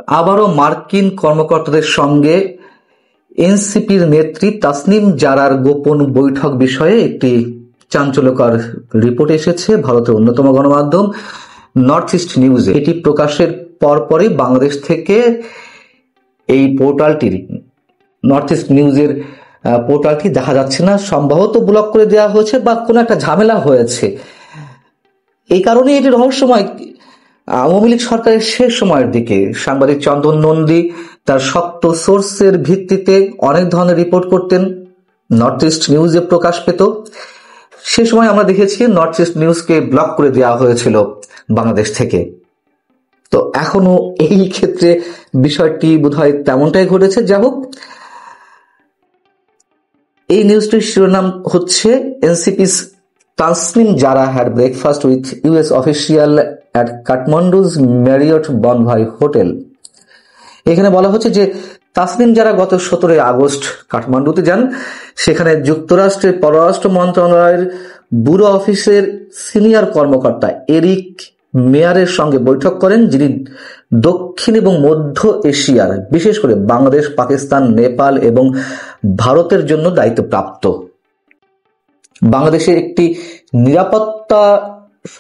আবারও মার্কিন কর্মকর্তাদের সঙ্গে এনসিপির নেত্রী তাসনিম জারার গোপন বৈঠক বিষয়ে একটি চাঞ্চল্যকর রিপোর্ট এসেছে ভারতের অন্যতম গণমাধ্যম নর্থ ইস্ট নিউজে। এটি প্রকাশের পরপরই বাংলাদেশ থেকে এই পোর্টালটির নর্থ ইস্ট নিউজের পোর্টালটি দেখা যাচ্ছে না, সম্ভবত ব্লক করে দেওয়া হয়েছে বা কোনো একটা ঝামেলা হয়েছে। এই কারণে এটি রহস্যময়। আওয়ামী লীগ সরকারের শেষ সময়ের দিকে সাংবাদিক চন্দন নন্দী তার শক্ত সোর্সের ভিত্তিতে অনেক ধরনের রিপোর্ট করতেন, নর্থ ইস্ট নিউজে প্রকাশ পেত। সে সময় আমরা দেখেছি নর্থ ইস্ট নিউজকে ব্লক করে দেওয়া হয়েছিল বাংলাদেশ থেকে। তো এখনো এই ক্ষেত্রে বিষয়টি বোধহয় তেমনটাই ঘটেছে। যা হোক, এই নিউজটির শিরোনাম হচ্ছে NCP's Tasnim Jara had breakfast with US official at Kathmandu's Marriott Bonvoy hotel. এখানে বলা হচ্ছে যে তাসনিম জারা গত 17 আগস্ট কাঠমান্ডুতে যান। সেখানে যুক্তরাষ্ট্রের পররাষ্ট্র মন্ত্রণালয়ের ব্যুরো অফিসের সিনিয়র কর্মকর্তা এরিক মেয়ারের সঙ্গে বৈঠক করেন, যিনি দক্ষিণ এবং মধ্য এশিয়ার বিশেষ করে বাংলাদেশ, পাকিস্তান, নেপাল এবং ভারতের জন্য দায়িত্বপ্রাপ্ত। বাংলাদেশের একটি নিরাপত্তা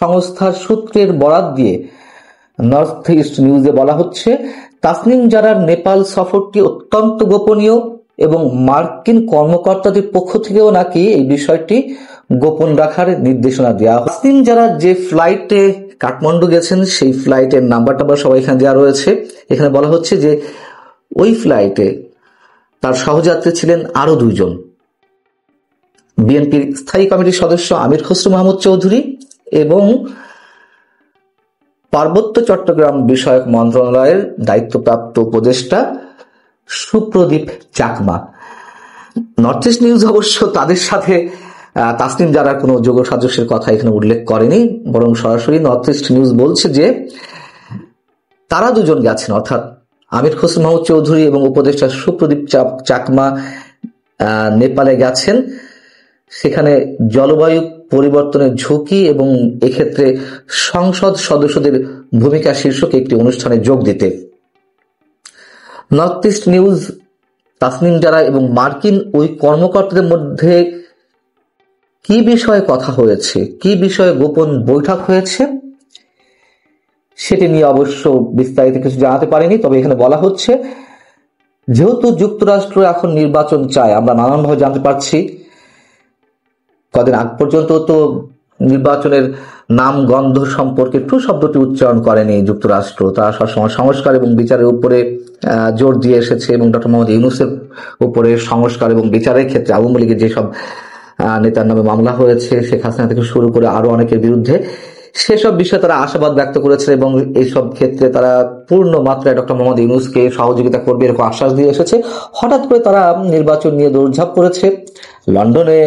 সংস্থার সূত্রের বরাত দিয়ে নর্থ ইস্ট নিউজে বলা হচ্ছে, তাসনিম জারার নেপাল সফরটি অত্যন্ত গোপনীয় এবং মার্কিন কর্মকর্তাদের পক্ষ থেকেও নাকি এই বিষয়টি গোপন রাখার নির্দেশনা দেওয়া হয়। তাসনিম জারা যে ফ্লাইটে কাঠমান্ডু গেছেন সেই ফ্লাইটের নাম্বারটা সবাই এখানে দেওয়া রয়েছে। এখানে বলা হচ্ছে যে ওই ফ্লাইটে তার সহযাত্রী ছিলেন আরো 2 জন, বিএনপির স্থায়ী কমিটির সদস্য আমির খসরু মাহমুদ চৌধুরী এবং পার্বত্য চট্টগ্রাম বিষয়ক মন্ত্রণালয়ের দায়িত্বপ্রাপ্ত উপদেষ্টা Supradip Chakma. North east news অবশ্য তাদের সাথে তাসনিম জারার কোনো যোগ সাদৃশ্যের কথা এখানে উল্লেখ করেনি, বরং সরাসরি নর্থ ইস্ট নিউজ বলছে যে তারা 2 জন গেছেন, অর্থাৎ আমির খসরু মাহমুদ চৌধুরী এবং উপদেষ্টা সুপ্রদীপ চাকমা নেপালে গেছেন সেখানে জলবায়ু পরিবর্তনের ঝুঁকি এবং এক্ষেত্রে সংসদ সদস্যদের ভূমিকা শীর্ষক একটি অনুষ্ঠানে যোগ দিতে। নর্থ ইস্ট নিউজ তাসনিম জারা এবং মার্কিন ওই কর্মকর্তাদের মধ্যে কি বিষয়ে কথা হয়েছে, কি বিষয়ে গোপন বৈঠক হয়েছে সেটি নিয়ে অবশ্য বিস্তারিত কিছু জানাতে পারেনি। তবে এখানে বলা হচ্ছে, যেহেতু যুক্তরাষ্ট্র এখন নির্বাচন চায়, আমরা নানানভাবে জানতে পারছি, কদিন আগ পর্যন্ত তো নির্বাচনের নাম গন্ধ সম্পর্কে ট্রু শব্দটি উচ্চারণ করেনি যুক্তরাষ্ট্র। তারা সবসময় সংস্কার এবং বিচারের উপরে জোর দিয়ে এসেছে এবং ডক্টর মোহাম্মদ ইউনূসের উপরে সংস্কার এবং বিচারের ক্ষেত্রে আওয়ামী লীগের যেসব নেতার নামে মামলা হয়েছে, শেখ হাসিনা থেকে শুরু করে আরো অনেকের বিরুদ্ধে, সেসব বিষয়ে তারা আশাবাদ ব্যক্ত করেছে এবং এইসব ক্ষেত্রে তারা পূর্ণ মাত্রায় ডক্টর মোহাম্মদ ইউনূসকে সহযোগিতা করবে এরকম আশ্বাস দিয়ে এসেছে। হঠাৎ করে তারা নির্বাচন নিয়ে দৌড়ঝাঁপ করেছে। লন্ডনে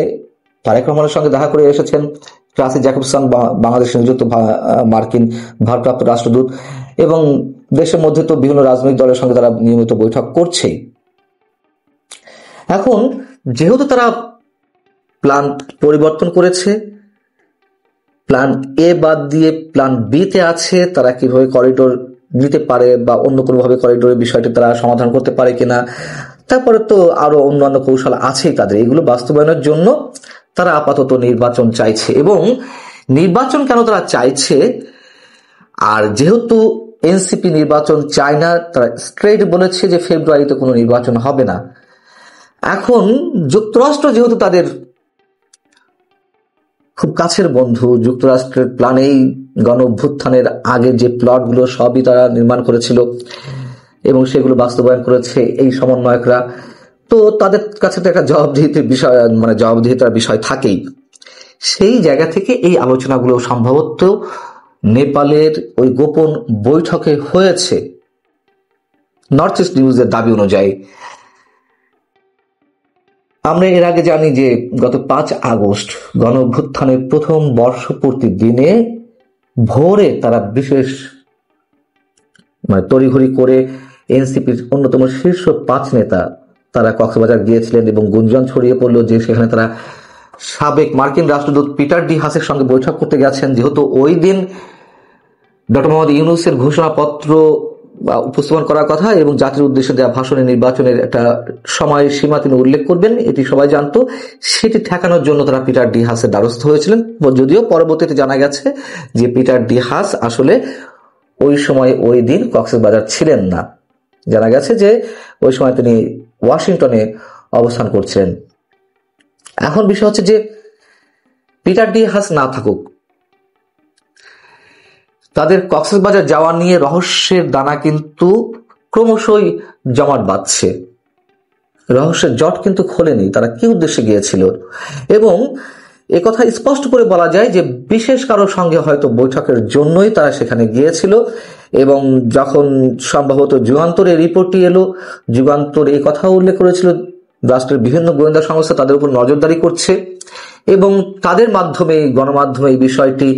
তারেক রহমানের সঙ্গে দেখা করে এসেছেন ক্লাসি জ্যাকবসন, বাংলাদেশে নিযুক্ত মার্কিন ভারপ্রাপ্ত রাষ্ট্রদূত, এবং দেশের মধ্যে তো বিভিন্ন রাজনৈতিক দলের সঙ্গে তারা নিয়মিত বৈঠক করছেই। এখন যেহেতু তারা প্ল্যান পরিবর্তন করেছে, প্ল্যান এ বাদ দিয়ে প্ল্যান বি তে আছে, তারা কিভাবে করিডোর নিতে পারে বা অন্য কোনোভাবে করিডোরের বিষয়টি তারা সমাধান করতে পারে কিনা, তারপরে তো আরো অন্যান্য কৌশল আছেই তাদের। এগুলো বাস্তবায়নের জন্য তারা আপাতত নির্বাচন চাইছে। এবং নির্বাচন কেন তারা চাইছে, আর যেহেতু এনসিপি নির্বাচন চায় না, তারা স্ট্রেট বলেছে যে ফেব্রুয়ারিতে কোনো নির্বাচন হবে না। এখন যুক্তরাষ্ট্র যেহেতু তাদের খুব কাছের বন্ধু, যুক্তরাষ্ট্রের প্ল্যানেই গণ অভ্যুত্থানের আগে যে প্লটগুলো সবই তারা নির্মাণ করেছিল এবং সেগুলো বাস্তবায়ন করেছে এই সমন্বয়করা, তো তাদের কাছে তো একটা জবাবদিহিতার বিষয়, জবাবদিহিতার বিষয় থাকেই। সেই জায়গা থেকে এই আলোচনাগুলো সম্ভবত নেপালের ওই গোপন বৈঠকে হয়েছে নর্থ ইস্ট নিউজের দাবি অনুযায়ী। আমরা এর আগে জানি যে গত 5 আগস্ট গণ অভ্যুত্থানের প্রথম বর্ষপূর্তির দিনে ভোরে তারা বিশেষ তড়িঘড়ি করে এনসিপির অন্যতম শীর্ষ 5 নেতা তারা কক্সবাজার গিয়েছিলেন এবং গুঞ্জন ছড়িয়ে পড়লো যে সেখানে তারা সাবেক মার্কিন রাষ্ট্রদূত পিটার ডি হাসের সঙ্গে বৈঠক করতে গেছেন। যেহেতু ওই দিন ডক্টর মোহাম্মদ ইউনূসের ঘোষণাপত্র উপস্থাপন করার কথা এবং জাতির উদ্দেশ্যে দেওয়া ভাষণে নির্বাচনের একটা সময় সীমা তিনি উল্লেখ করবেন, এটি সবাই জানতো। সেটি ঠেকানোর জন্য তারা পিটার ডি হাসের দ্বারস্থ হয়েছিলেন। যদিও পরবর্তীতে জানা গেছে যে পিটার ডি হাস আসলে ওই সময় ওই দিন কক্সবাজার ছিলেন না। জানা গেছে যে ওই সময় তিনি ওয়াশিংটনে অবস্থান করছিলেন। এখন বিষয় হচ্ছে যে পিটার ডি হাস না থাকুক, তাদের কক্সবাজার যাওয়া নিয়ে রহস্যের দানা কিন্তু ক্রমশই জমাট বাঁধছে। রহস্যের জট কিন্তু খোলেনি তারা কি উদ্দেশ্যে গিয়েছিল, এবং একথা স্পষ্ট করে বলা যায় যে বিশেষ কারোর সঙ্গে হয়তো বৈঠকের জন্যই তারা সেখানে গিয়েছিল। এবং যখন সম্ভবত যুগান্তরের রিপোর্টটি এলো, যুগান্তর এই কথা উল্লেখ করেছিল রাষ্ট্রের বিভিন্ন গোয়েন্দা সংস্থা তাদের উপর নজরদারি করছে, এবং তাদের মাধ্যমে গণমাধ্যমে এই বিষয়টি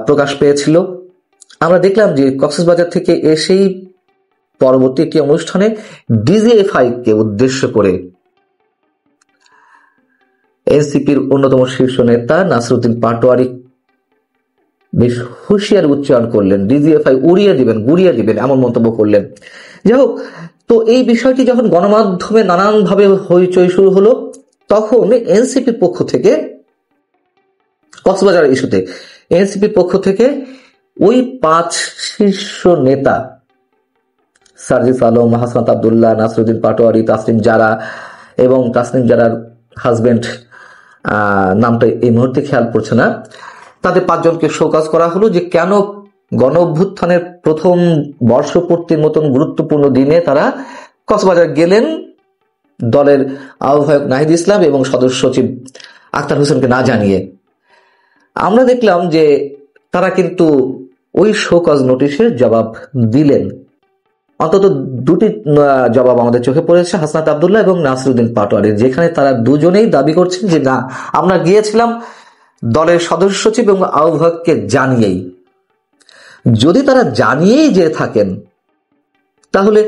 প্রকাশ পেয়েছিল। আমরা দেখলাম যে কক্সবাজার থেকে এসেই পরবর্তী একটি অনুষ্ঠানে ডিজিএফআই কে উদ্দেশ্য করে এনসিপির অন্যতম শীর্ষ নেতা নাসিরউদ্দিন পাটোয়ারি বেশ হুঁশিয়ার উচ্চারণ করলেন, ডিজিএফআই উড়িয়ে দিবেন, গুড়িয়ে দিবেন, এমন মন্তব্য করলেন। যাই হোক, তো এই বিষয়টি যখন গণমাধ্যমে নানানভাবে হইচই শুরু হলো, তখন এনসিপির পক্ষ থেকে কক্সবাজার ইস্যুতে এনসিপির পক্ষ থেকে ওই 5 শীর্ষ নেতা সার্জিস আলম, হাসনাত আব্দুল্লাহ, নাসিরউদ্দিন পাটোয়ারি, তাসনিম জারা এবং তাসনিম জারার হাজবেন্ড নামটা এই মুহূর্তে খেয়াল পড়ছে না, তাদের 5 জনকে শোকজ করা হলো যে কেন গণ অভ্যুত্থানের প্রথম বর্ষপূর্তির মতন গুরুত্বপূর্ণ দিনে তারা কক্সবাজার গেলেন দলের আহ্বায়ক নাহিদ ইসলাম এবং সদস্য সচিব আক্তার হোসেনকে না জানিয়ে। আমরা দেখলাম যে তারা কিন্তু ওই শোকজ নোটিশের জবাব দিলেন। অন্তত দুটি জবাব আমাদের চোখে পড়েছে, হাসনাত আব্দুল্লাহ এবং নাসিরউদ্দিন পাটোয়ারির, যেখানে তারা দুজনেই দাবি করছেন যে না, আমরা গিয়েছিলাম দলের সদস্য সচিব এবং আহ্বায়ককে জানিয়েই। যদি তারা জানিয়েই যে থাকেন, তাহলে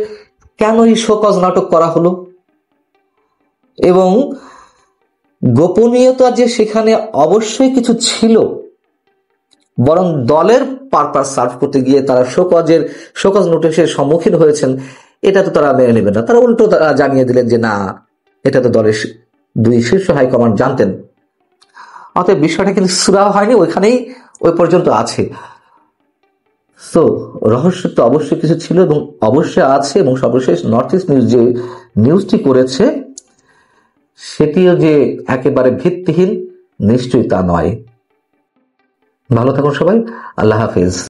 কেন এই শোকজ নাটক করা হলো? এবং গোপনীয়তা যে সেখানে অবশ্যই কিছু ছিল, বরং দলের পারপাস সার্ভ করতে গিয়ে তারা শোকজ নোটিশের সম্মুখীন হয়েছেন, এটা তো তারা মেনে নেবেন না। তারা উল্টো তারা জানিয়ে দিলেন যে না, এটা তো দলের 2 শীর্ষ হাইকমান্ড জানতেন। অতএব বিষয়টা কিন্তু সুরাহ হয়নি, ওইখানেই ওই পর্যন্ত আছে। তো রহস্য তো অবশ্যই কিছু ছিল এবং অবশ্যই আছে, এবং সর্বশেষ নর্থ ইস্ট নিউজ যে নিউজটি করেছে সেটিও যে একেবারে ভিত্তিহীন, নিশ্চয়ই তা নয়। ভালো থাকুন সবাই, আল্লাহ হাফিজ।